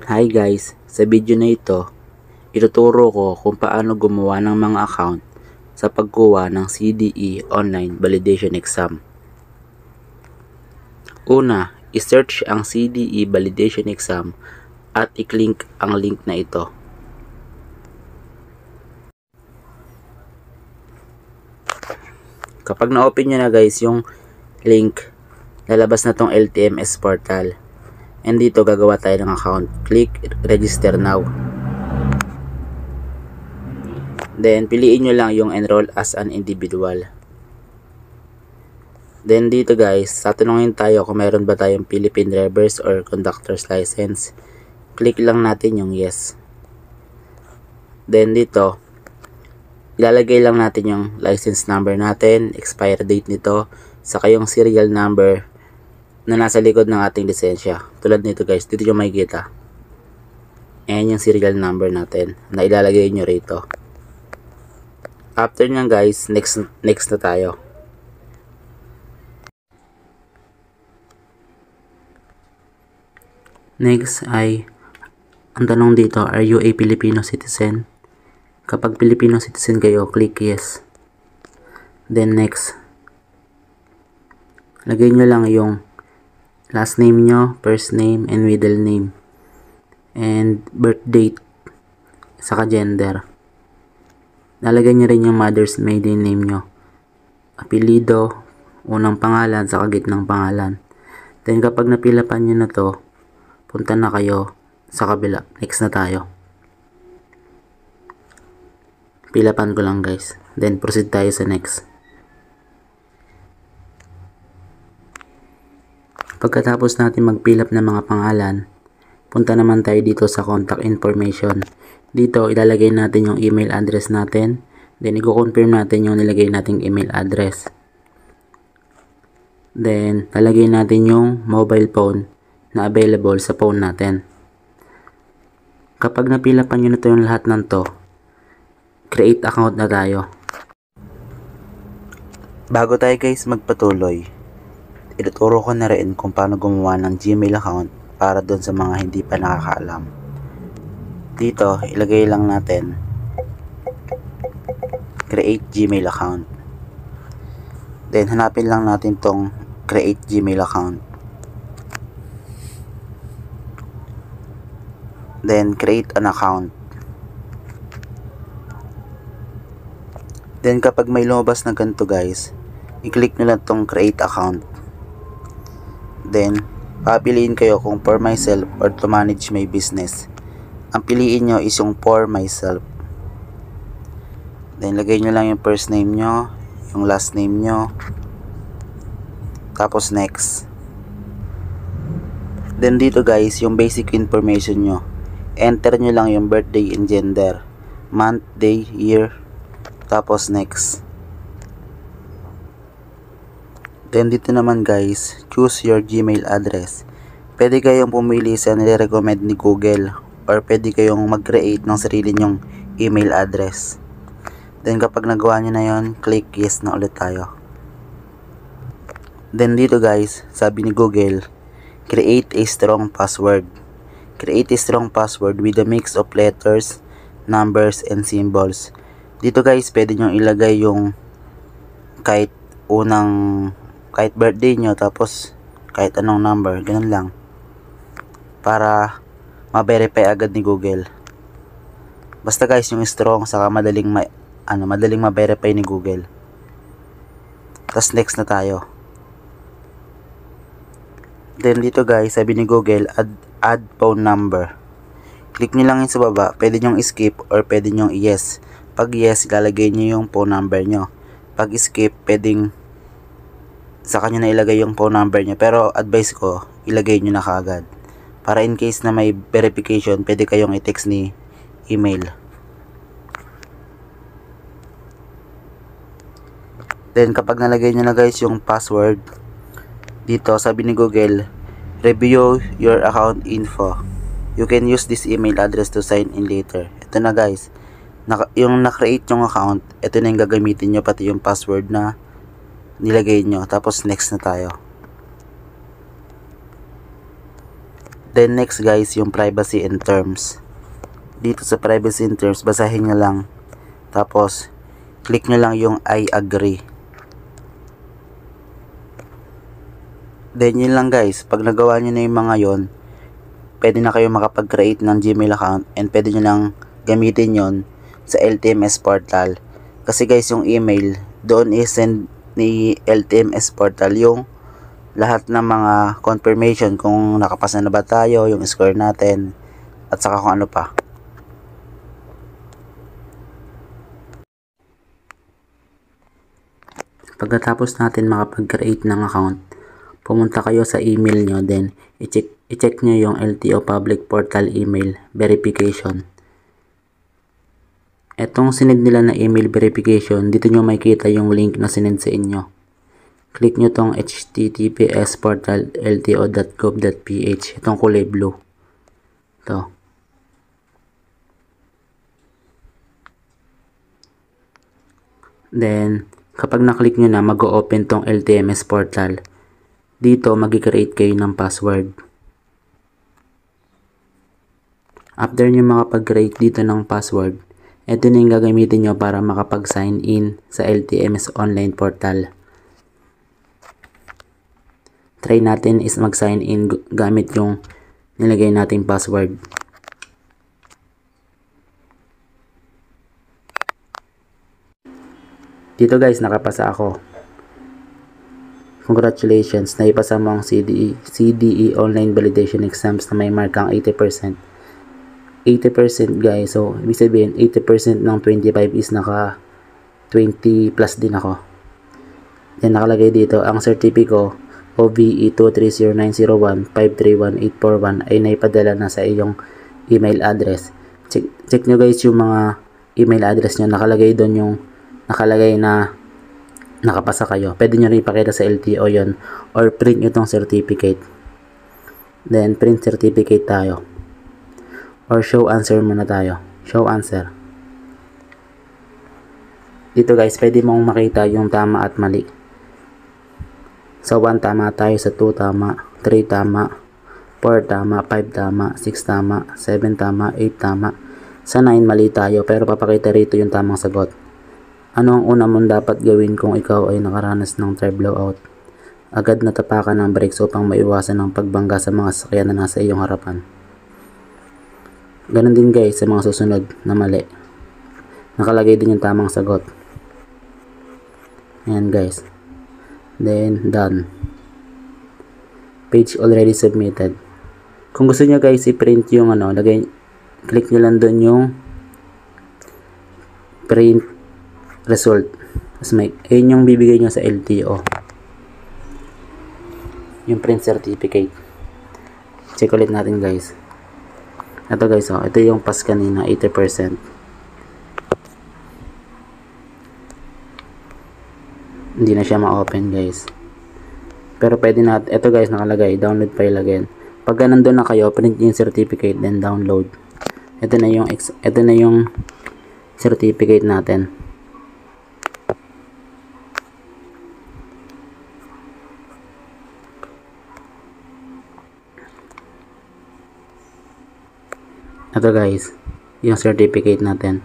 Hi guys! Sa video na ito, ituturo ko kung paano gumawa ng mga account sa pagkuha ng CDE Online Validation Exam. Una, i-search ang CDE Validation Exam at i-click ang link na ito. Kapag na-open nyo na guys yung link, lalabas na tong LTMS portal. And dito gagawa tayo ng account. Click register now. Then piliin nyo lang yung enroll as an individual. Then dito guys, tatanungin tayo kung meron ba tayong Philippine Drivers or Conductor's License. Click lang natin yung yes. Then dito, ilalagay lang natin yung license number natin, expire date nito, saka yung serial number na nasa likod ng ating lisensya. Tulad nito guys, dito yung makikita. Ayan yung serial number natin na ilalagay nyo rito. After nyan guys, next na tayo. Next ay, ang tanong dito, are you a Filipino citizen? Kapag Filipino citizen kayo, click yes. Then next. Lagay nyo lang yung last name nyo, first name, and middle name. And birth date, saka gender. Lalagay nyo rin yung mother's maiden name nyo. Apelido, unang pangalan, saka gitnang pangalan. Then kapag napilapan nyo na to, punta na kayo sa kabila. Next na tayo. Pilapan ko lang guys. Then proceed tayo sa next. Pagkatapos natin mag-fill up ng mga pangalan, punta naman tayo dito sa contact information. Dito ilalagay natin yung email address natin. Then i-confirm natin yung nilagay nating email address. Then lalagay natin yung mobile phone na available sa phone natin. Kapag na-fill up nyo na to yung lahat ng to, create account na tayo. Bago tayo guys magpatuloy, ituturo ko na rin kung paano gumawa ng Gmail account para doon sa mga hindi pa nakakaalam. Dito, ilagay lang natin create Gmail account. Then hanapin lang natin tong create Gmail account. Then create an account. Then kapag may lumabas na ganito guys, i-click nyo lang tong create account. Then papiliin kayo kung for myself or to manage my business. Ang piliin nyo is yung for myself. Then lagay nyo lang yung first name nyo, yung last name nyo, tapos next. Then dito guys, yung basic information nyo, enter nyo lang yung birthday and gender, month, day, year, tapos next. Then dito naman guys, choose your Gmail address. Pwede kayong pumili sa nire-recommend ni Google or pwede kayong mag-create ng sarili nyong email address. Then kapag nagawa nyo na yon, click yes na ulit tayo. Then dito guys, sabi ni Google, create a strong password. Create a strong password with a mix of letters, numbers, and symbols. Dito guys, pwede nyo ilagay yung kahit birthday nyo, tapos kahit anong number, ganun lang. Para ma-verify agad ni Google. Basta guys, yung strong, saka madaling ma-verify ni Google. Tapos next na tayo. Then dito guys, sabi ni Google, add phone number. Click nyo lang yun sa baba. Pwede nyo skip or pwede nyo yes. Pag yes, ilalagay nyo yung phone number nyo. Pag skip, pwedeng saka nyo na ilagay yung phone number nyo. Pero advice ko, ilagay nyo na kaagad. Para in case na may verification, pwede kayong i-text ni email. Then kapag nalagay nyo na guys yung password, dito sabi ni Google, review your account info. You can use this email address to sign in later. Ito na guys. Yung na-create yung account, ito na yung gagamitin nyo, pati yung password na nilagay nyo. Tapos next na tayo. Then next guys, yung privacy and terms. Dito sa privacy and terms, basahin nyo lang. Tapos, click nyo lang yung I agree. Then yun lang guys, pag nagawa nyo na yung mga yon, pwede na kayo makapag-create ng Gmail account and pwede nyo lang gamitin yon sa LTMS portal. Kasi guys, yung email, doon i-send ni LTMS portal yung lahat ng mga confirmation kung nakapasa na ba tayo, yung score natin, at saka kung ano pa. Pagkatapos natin makapag-create ng account, pumunta kayo sa email nyo, then i-check nyo yung LTO Public Portal email verification. Etong sinend nila na email verification, dito nyo makikita yung link na sinend sa inyo. Click nyo tong https://portal.lto.gov.ph. Itong kulay blue. Ito. Then, kapag na-click nyo na, mag-o-open tong LTMS portal. Dito, mag-create kayo ng password. After nyo makapag-create dito ng password, ito na yung gagamitin nyo para makapag-sign in sa LTMS online portal. Try natin is mag-sign in gamit yung nilagay nating password. Dito guys, nakapasa ako. Congratulations, naipasa mo ang CDE online validation exams na may markang 80%. 80% guys, so ibig sabihin 80% ng 25 is naka 20 plus din ako. Yan nakalagay dito, ang certificate ko OVE 2309015318841 ay naipadala na sa iyong email address. Check nyo guys yung mga email address nyo, nakalagay doon yung nakalagay na nakapasa kayo. Pwede nyo rin ipakita sa LTO yon or print nyo tong certificate. Then print certificate tayo. Or show answer muna tayo. Show answer. Dito guys, pwede mong makita yung tama at mali. Sa 1 tama tayo, sa 2 tama, 3 tama, 4 tama, 5 tama, 6 tama, 7 tama, 8 tama. Sa 9 mali tayo, pero papakita rito yung tamang sagot. Ano ang una mong dapat gawin kung ikaw ay nakaranas ng tire blowout? Agad na tapakan ng brakes upang maiwasan ang pagbangga sa mga sasakyan na nasa iyong harapan. Ganon din guys sa mga susunod na mali. Nakalagay din yung tamang sagot. Ayan guys. Then done. Page already submitted. Kung gusto niyo guys i-print yung click nyo lang doon yung print result. Ayun yung bibigay nyo sa LTO. Yung print certificate. Check ulit natin guys. Ito guys, ito yung pass kanina, 80%. Hindi na siya ma-open guys. Pero pwede natin, ito guys nakalagay, download file again. Pag nandun na kayo, print yung certificate, then download. Ito na yung certificate natin. Ito guys, yung certificate natin.